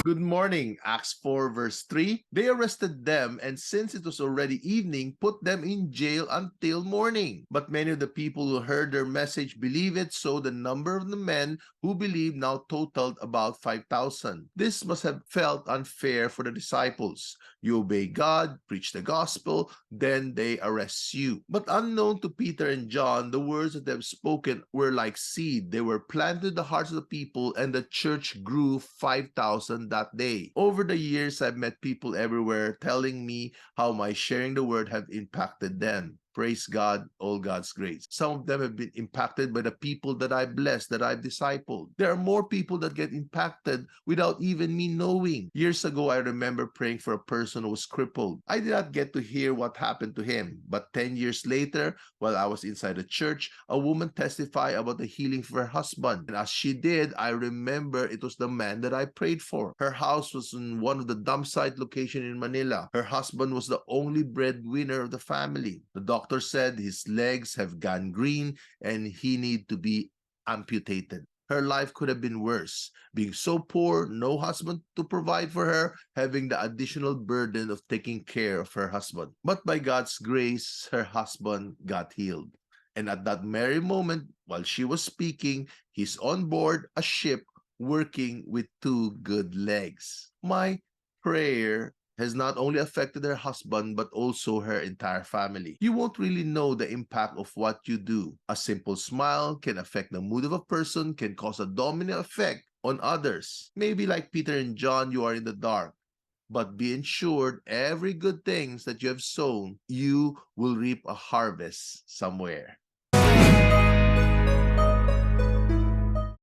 Good morning. Acts 4 verse 3. They arrested them, and since it was already evening, put them in jail until morning. But many of the people who heard their message believed it, so the number of the men who believed now totaled about 5,000. This must have felt unfair for the disciples. You obey God, preach the gospel, then they arrest you. But unknown to Peter and John, the words that they have spoken were like seed. They were planted in the hearts of the people, and the church grew 5,000 that day. Over the years, I've met people everywhere telling me how my sharing the word have impacted them. Praise God, all God's grace. Some of them have been impacted by the people that I blessed, that I've discipled. There are more people that get impacted without even me knowing. Years ago, I remember praying for a person who was crippled. I did not get to hear what happened to him, but 10 years later, while I was inside the church, a woman testified about the healing for her husband. And as she did, I remember it was the man that I prayed for. Her house was in one of the dump site locations in Manila. Her husband was the only breadwinner of the family. The doctor said his legs have gone green and he need to be amputated. Her life could have been worse. Being so poor, no husband to provide for her, having the additional burden of taking care of her husband. But by God's grace, her husband got healed. And at that very moment, while she was speaking, he's on board a ship working with two good legs. My prayer has not only affected her husband but also her entire family. You won't really know the impact of what you do. A simple smile can affect the mood of a person, can cause a domino effect on others. Maybe like Peter and John, you are in the dark. But be ensured every good things that you have sown, you will reap a harvest somewhere.